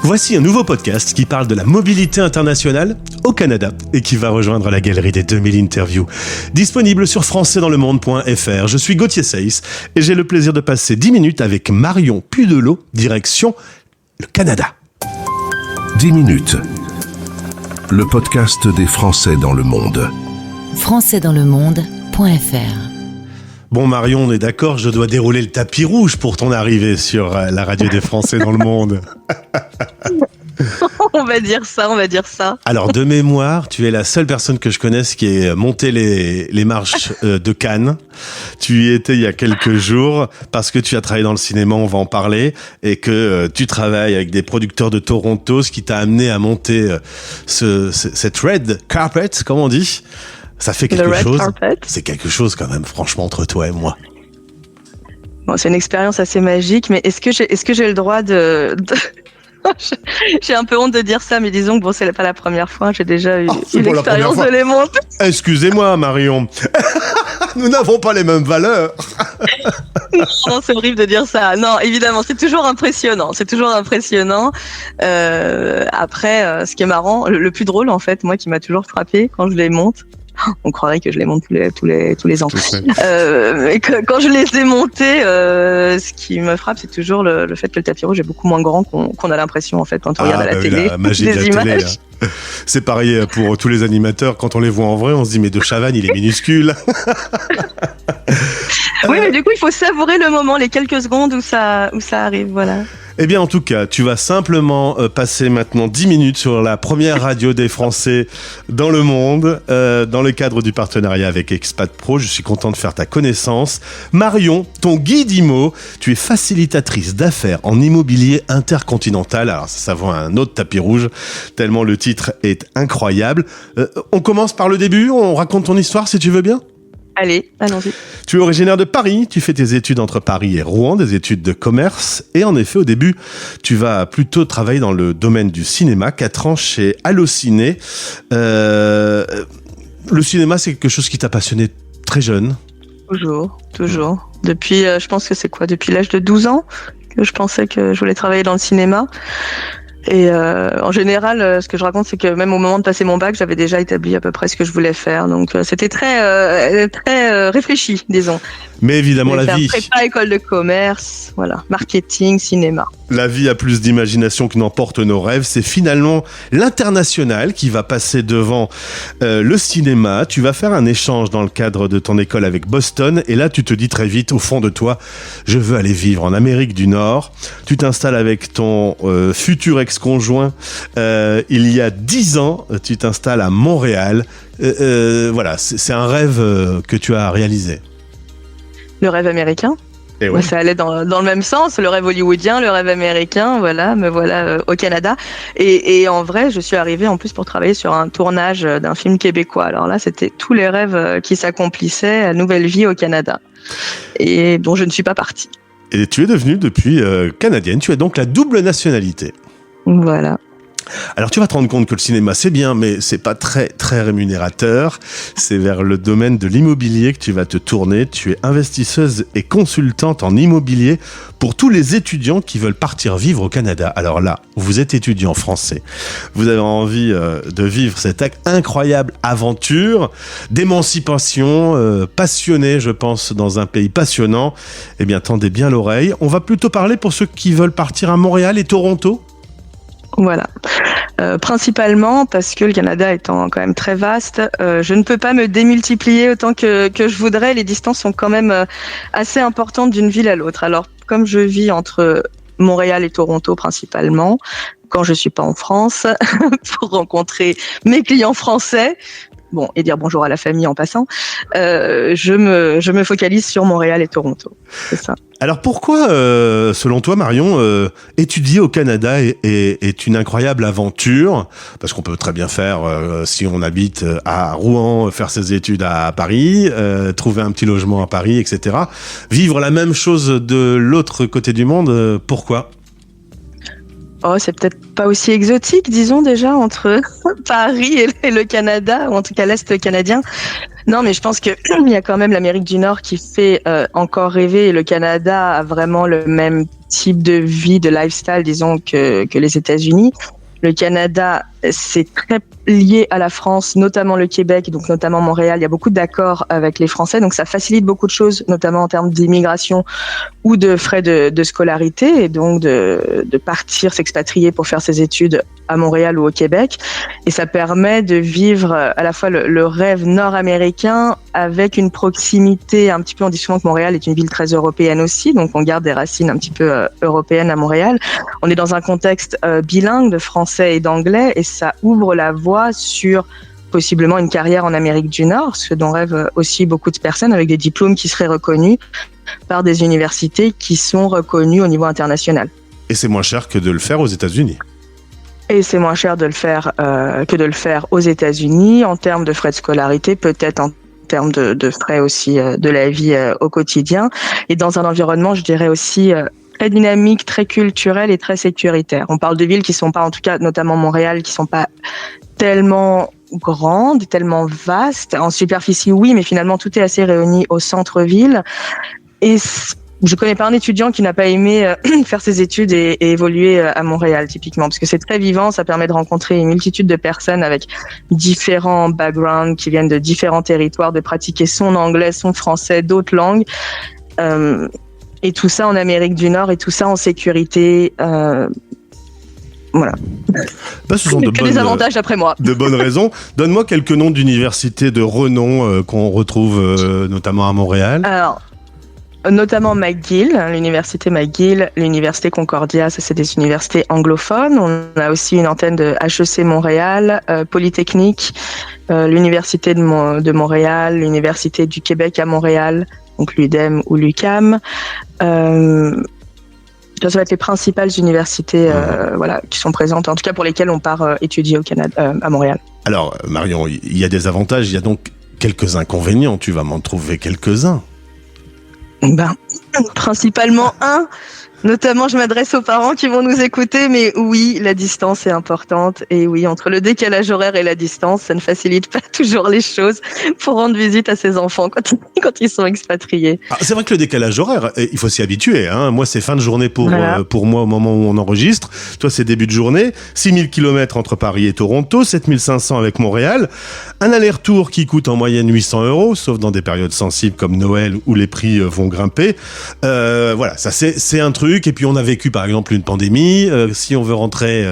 Voici un nouveau podcast qui parle de la mobilité internationale au Canada et qui va rejoindre la galerie des 2000 interviews. Disponible sur françaisdanslemonde.fr. Je suis Gauthier Seyss et j'ai le plaisir de passer 10 minutes avec Marion Pudelot, direction le Canada. 10 minutes. Le podcast des Français dans le monde. françaisdanslemonde.fr. Bon Marion, on est d'accord, je dois dérouler le tapis rouge pour ton arrivée sur la radio des Français dans le monde. On va dire ça. Alors de mémoire, tu es la seule personne que je connaisse qui ait monté les marches de Cannes. Tu y étais il y a quelques jours parce que tu as travaillé dans le cinéma, on va en parler, et que tu travailles avec des producteurs de Toronto, ce qui t'a amené à monter cette red carpet, comme on dit. Ça fait quelque chose. C'est quelque chose quand même, franchement, entre toi et moi. Bon, c'est une expérience assez magique, mais est-ce que j'ai le droit de... J'ai un peu honte de dire ça, mais disons que bon, c'est pas la première fois. J'ai déjà eu l'expérience de les monter. Excusez-moi, Marion. Nous n'avons pas les mêmes valeurs. Non, c'est horrible de dire ça. Non, évidemment, c'est toujours impressionnant. Après, ce qui est marrant, le plus drôle, en fait, moi, qui m'a toujours frappé quand je les monte. On croirait que je les monte tous les ans. Mais quand je les ai montés, ce qui me frappe, c'est toujours le fait que le tapis rouge est beaucoup moins grand qu'on a l'impression, en fait, quand on regarde à la télé. La magie de la télé, là. C'est pareil pour tous les animateurs. Quand on les voit en vrai, on se dit, mais de Chavannes, il est minuscule. Oui, mais du coup, il faut savourer le moment, les quelques secondes où ça arrive, voilà. Eh bien, en tout cas, tu vas simplement passer maintenant 10 minutes sur la première radio des Français dans le monde, dans le cadre du partenariat avec Expat Pro. Je suis content de faire ta connaissance. Marion, ton guide IMO, tu es facilitatrice d'affaires en immobilier intercontinental. Alors, ça vaut un autre tapis rouge, tellement le titre est incroyable. On commence par le début, on raconte ton histoire si tu veux bien ? Allez, allons-y. Tu es originaire de Paris, tu fais tes études entre Paris et Rouen, des études de commerce. Et en effet, au début, tu vas plutôt travailler dans le domaine du cinéma, 4 ans chez Allociné. Le cinéma, c'est quelque chose qui t'a passionné très jeune. Toujours. Depuis, je pense que c'est quoi ? Depuis l'âge de 12 ans que je pensais que je voulais travailler dans le cinéma. Et en général, ce que je raconte, c'est que même au moment de passer mon bac, j'avais déjà établi à peu près ce que je voulais faire. Donc, c'était très réfléchi, disons. Mais évidemment, la vie... Prépa, école de commerce, voilà, marketing, cinéma. La vie a plus d'imagination que n'emportent nos rêves. C'est finalement l'international qui va passer devant le cinéma. Tu vas faire un échange dans le cadre de ton école avec Boston. Et là, tu te dis très vite, au fond de toi, je veux aller vivre en Amérique du Nord. Tu t'installes avec ton futur ex-conjoint. Il y a 10 ans, tu t'installes à Montréal. Voilà, c'est un rêve que tu as réalisé. Le rêve américain. Et ouais. Ouais, ça allait dans le même sens, le rêve hollywoodien, le rêve américain, voilà, me voilà au Canada. Et en vrai, je suis arrivée en plus pour travailler sur un tournage d'un film québécois. Alors là, c'était tous les rêves qui s'accomplissaient, à nouvelle vie au Canada. Et dont je ne suis pas partie. Et tu es devenue depuis canadienne, tu as donc la double nationalité. Voilà. Alors tu vas te rendre compte que le cinéma c'est bien, mais c'est pas très très rémunérateur. C'est vers le domaine de l'immobilier que tu vas te tourner. Tu es investisseuse et consultante en immobilier pour tous les étudiants qui veulent partir vivre au Canada. Alors là, vous êtes étudiant français, vous avez envie de vivre cette incroyable aventure d'émancipation, passionné, je pense, dans un pays passionnant. Eh bien, tendez bien l'oreille. On va plutôt parler pour ceux qui veulent partir à Montréal et Toronto. Voilà. Principalement parce que le Canada étant quand même très vaste, je ne peux pas me démultiplier autant que je voudrais. Les distances sont quand même assez importantes d'une ville à l'autre. Alors, comme je vis entre Montréal et Toronto principalement, quand je suis pas en France, pour rencontrer mes clients français, bon, et dire bonjour à la famille en passant, je me focalise sur Montréal et Toronto. C'est ça. Alors pourquoi, selon toi, Marion, étudier au Canada est une incroyable aventure ? Parce qu'on peut très bien faire, si on habite à Rouen, faire ses études à Paris, trouver un petit logement à Paris, etc. Vivre la même chose de l'autre côté du monde, pourquoi ? Oh, c'est peut-être pas aussi exotique, disons déjà, entre Paris et le Canada, ou en tout cas l'Est canadien. Non, mais je pense que il y a quand même l'Amérique du Nord qui fait encore rêver, et le Canada a vraiment le même type de vie, de lifestyle, disons, que les États-Unis. Le Canada, c'est très lié à la France, notamment le Québec, donc notamment Montréal. Il y a beaucoup d'accords avec les Français, donc ça facilite beaucoup de choses, notamment en termes d'immigration ou de frais de scolarité, et donc de partir s'expatrier pour faire ses études à Montréal ou au Québec. Et ça permet de vivre à la fois le rêve nord-américain avec une proximité un petit peu. On dit souvent que Montréal est une ville très européenne aussi, donc on garde des racines un petit peu européennes à Montréal. On est dans un contexte bilingue de français et d'anglais, et ça ouvre la voie sur possiblement une carrière en Amérique du Nord, ce dont rêvent aussi beaucoup de personnes, avec des diplômes qui seraient reconnus par des universités qui sont reconnues au niveau international. Et c'est moins cher que de le faire aux États-Unis. Et c'est moins cher de le faire que de le faire aux États-Unis en termes de frais de scolarité, peut-être en termes de frais aussi de la vie au quotidien, et dans un environnement, je dirais aussi très dynamique, très culturel et très sécuritaire. On parle de villes qui sont pas, en tout cas notamment Montréal, qui sont pas tellement grandes, tellement vastes. En superficie, oui, mais finalement tout est assez réuni au centre-ville. Et je connais pas un étudiant qui n'a pas aimé faire ses études et évoluer à Montréal, typiquement, parce que c'est très vivant, ça permet de rencontrer une multitude de personnes avec différents backgrounds, qui viennent de différents territoires, de pratiquer son anglais, son français, d'autres langues. Et tout ça en Amérique du Nord, et tout ça en sécurité. Voilà. Bah, ce sont que des avantages d'après moi. De bonnes raisons. Donne-moi quelques noms d'universités de renom qu'on retrouve notamment à Montréal. Alors, notamment McGill, l'université McGill, l'université Concordia, ça c'est des universités anglophones. On a aussi une antenne de HEC Montréal, Polytechnique, l'université de Montréal, l'université du Québec à Montréal, donc l'UDEM ou l'UQAM. Ça va être les principales universités voilà, qui sont présentes, en tout cas pour lesquelles on part étudier au Canada, à Montréal. Alors, Marion, il y a des avantages, il y a donc quelques inconvénients. Tu vas m'en trouver quelques-uns. Principalement un. Notamment, je m'adresse aux parents qui vont nous écouter, mais oui, la distance est importante. Et oui, entre le décalage horaire et la distance, ça ne facilite pas toujours les choses pour rendre visite à ses enfants quand ils sont expatriés. Ah, c'est vrai que le décalage horaire, il faut s'y habituer. Hein. Moi, c'est fin de journée pour moi au moment où on enregistre. Toi, c'est début de journée. 6000 km entre Paris et Toronto, 7500 avec Montréal. Un aller-retour qui coûte en moyenne 800 €, sauf dans des périodes sensibles comme Noël où les prix vont grimper. Voilà, ça c'est un truc. Et puis on a vécu par exemple une pandémie. Si on veut rentrer,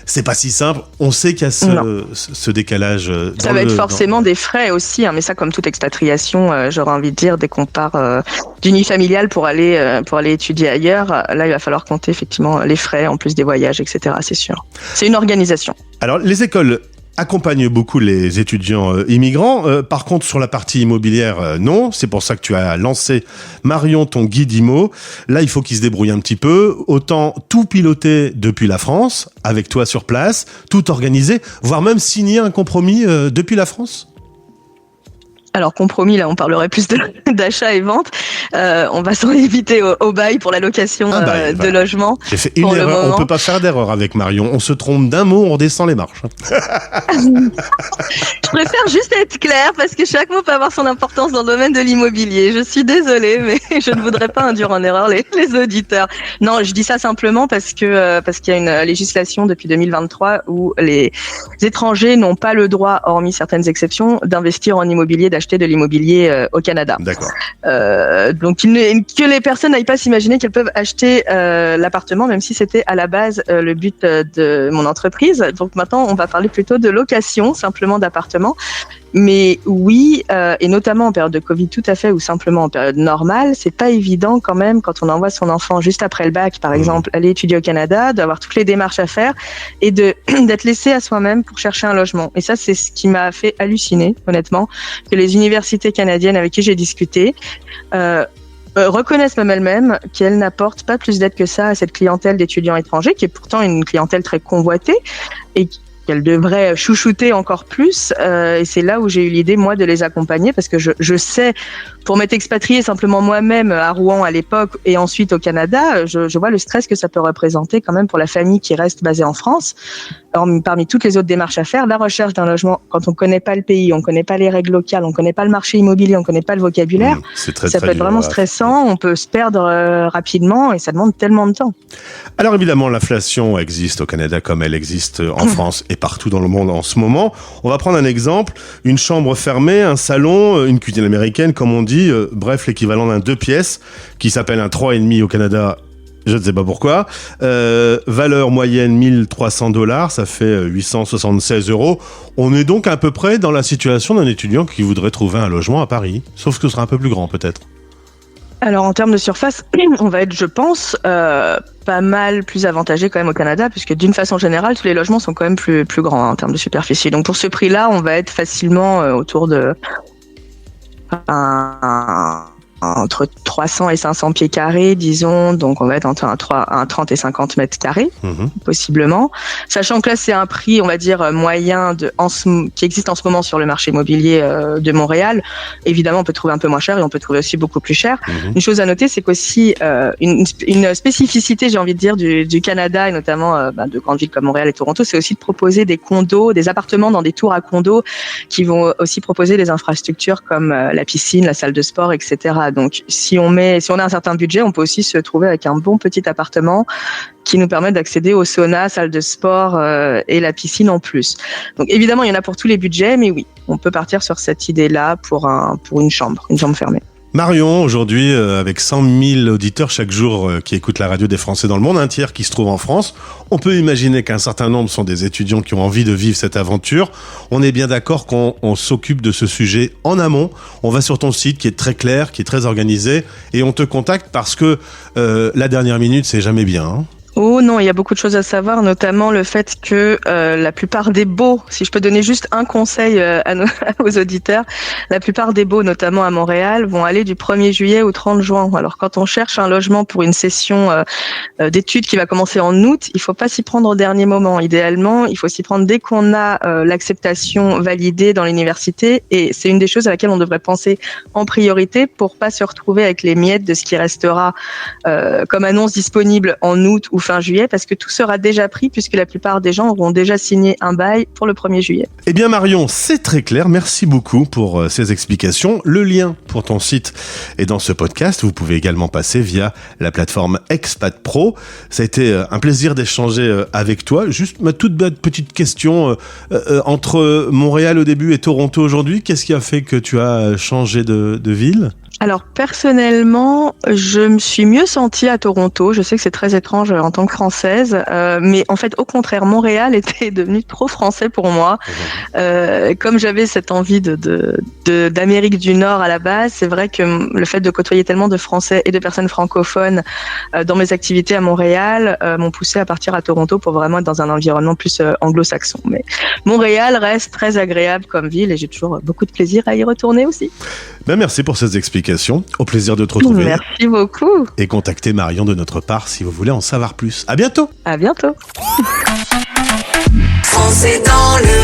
c'est pas si simple. On sait qu'il y a ce décalage. Ça va être forcément des frais aussi, hein, mais ça, comme toute expatriation, j'aurais envie de dire, dès qu'on part d'une vie familiale pour aller étudier ailleurs, là il va falloir compter effectivement les frais en plus des voyages, etc. C'est sûr. C'est une organisation. Alors les écoles accompagne beaucoup les étudiants immigrants. Par contre, sur la partie immobilière, non. C'est pour ça que tu as lancé, Marion, ton guide IMO. Là, il faut qu'ils se débrouillent un petit peu. Autant tout piloter depuis la France, avec toi sur place, tout organiser, voire même signer un compromis depuis la France. Alors, compromis, là, on parlerait plus d'achat et vente. On va s'en éviter au bail pour la location de logement. J'ai fait une erreur. On peut pas faire d'erreur avec Marion. On se trompe d'un mot, on redescend les marches. Je préfère juste être claire parce que chaque mot peut avoir son importance dans le domaine de l'immobilier. Je suis désolée, mais je ne voudrais pas induire en erreur les auditeurs. Non, je dis ça simplement parce qu'il y a une législation depuis 2023 où les étrangers n'ont pas le droit, hormis certaines exceptions, d'investir en immobilier, d'acheter de l'immobilier au Canada. D'accord. Donc que les personnes n'aillent pas s'imaginer qu'elles peuvent acheter l'appartement, même si c'était à la base le but de mon entreprise. Donc maintenant, on va parler plutôt de location, simplement d'appartement. Mais oui, et notamment en période de Covid, tout à fait, ou simplement en période normale, c'est pas évident quand même quand on envoie son enfant juste après le bac, par exemple, aller étudier au Canada, d'avoir toutes les démarches à faire et d'être laissé à soi-même pour chercher un logement. Et ça, c'est ce qui m'a fait halluciner, honnêtement, que les universités canadiennes avec qui j'ai discuté reconnaissent même elles-mêmes qu'elles n'apportent pas plus d'aide que ça à cette clientèle d'étudiants étrangers, qui est pourtant une clientèle très convoitée et qu'elle devrait chouchouter encore plus. Et c'est là où j'ai eu l'idée, moi, de les accompagner, parce que je sais pour m'être expatriée simplement moi-même à Rouen à l'époque et ensuite au Canada, je vois le stress que ça peut représenter quand même pour la famille qui reste basée en France. Alors, parmi toutes les autres démarches à faire, la recherche d'un logement, quand on connaît pas le pays, on connaît pas les règles locales, on connaît pas le marché immobilier, on connaît pas le vocabulaire, ça peut être vraiment stressant, on peut se perdre rapidement et ça demande tellement de temps. Alors évidemment, l'inflation existe au Canada comme elle existe en France et partout dans le monde en ce moment. On va prendre un exemple, une chambre fermée, un salon, une cuisine américaine, comme on dit, bref, l'équivalent d'un 2 pièces, qui s'appelle un 3,5 au Canada. Je ne sais pas pourquoi. Valeur moyenne $1,300, ça fait 876 €. On est donc à peu près dans la situation d'un étudiant qui voudrait trouver un logement à Paris, sauf que ce sera un peu plus grand peut-être. Alors en termes de surface, on va être, je pense, pas mal plus avantagé quand même au Canada, puisque d'une façon générale, tous les logements sont quand même plus grands en termes de superficie. Donc pour ce prix-là, on va être facilement autour de entre 300 et 500 pieds carrés, disons. Donc, on va être entre un 30 et 50 mètres carrés, possiblement. Sachant que là, c'est un prix, on va dire, moyen qui existe en ce moment sur le marché immobilier de Montréal. Évidemment, on peut trouver un peu moins cher et on peut trouver aussi beaucoup plus cher. Une chose à noter, c'est qu'aussi, une spécificité, j'ai envie de dire, du Canada et notamment de grandes villes comme Montréal et Toronto, c'est aussi de proposer des condos, des appartements dans des tours à condos qui vont aussi proposer des infrastructures comme la piscine, la salle de sport, etc. Donc, si on a un certain budget, on peut aussi se trouver avec un bon petit appartement qui nous permet d'accéder au sauna, salle de sport et la piscine en plus. Donc, évidemment, il y en a pour tous les budgets, mais oui, on peut partir sur cette idée-là pour une chambre fermée. Marion, aujourd'hui, avec 100 000 auditeurs chaque jour qui écoutent la radio des Français dans le monde, un tiers qui se trouve en France, on peut imaginer qu'un certain nombre sont des étudiants qui ont envie de vivre cette aventure. On est bien d'accord qu'on s'occupe de ce sujet en amont. On va sur ton site qui est très clair, qui est très organisé, et on te contacte parce que la dernière minute, c'est jamais bien, hein. Oh non, il y a beaucoup de choses à savoir, notamment le fait que la plupart des baux, si je peux donner juste un conseil aux auditeurs, la plupart des baux, notamment à Montréal, vont aller du 1er juillet au 30 juin. Alors quand on cherche un logement pour une session d'études qui va commencer en août, il faut pas s'y prendre au dernier moment. Idéalement, il faut s'y prendre dès qu'on a l'acceptation validée dans l'université, et c'est une des choses à laquelle on devrait penser en priorité pour pas se retrouver avec les miettes de ce qui restera comme annonce disponible en août ou fin juillet, parce que tout sera déjà pris puisque la plupart des gens auront déjà signé un bail pour le 1er juillet. Eh bien Marion, c'est très clair. Merci beaucoup pour ces explications. Le lien pour ton site est dans ce podcast. Vous pouvez également passer via la plateforme Expat Pro. Ça a été un plaisir d'échanger avec toi. Juste ma toute petite question. Entre Montréal au début et Toronto aujourd'hui, qu'est-ce qui a fait que tu as changé de ville ? Alors personnellement, je me suis mieux sentie à Toronto. Je sais que c'est très étrange en tant que Française, mais en fait, au contraire, Montréal était devenu trop français pour moi. Comme j'avais cette envie d'Amérique du Nord à la base, c'est vrai que le fait de côtoyer tellement de Français et de personnes francophones dans mes activités à Montréal m'ont poussé à partir à Toronto pour vraiment être dans un environnement plus anglo-saxon. Mais Montréal reste très agréable comme ville et j'ai toujours beaucoup de plaisir à y retourner aussi. Ben merci pour ces explications. Au plaisir de te retrouver. Merci beaucoup. Et contactez Marion de notre part si vous voulez en savoir plus. À bientôt. À bientôt. Français dans le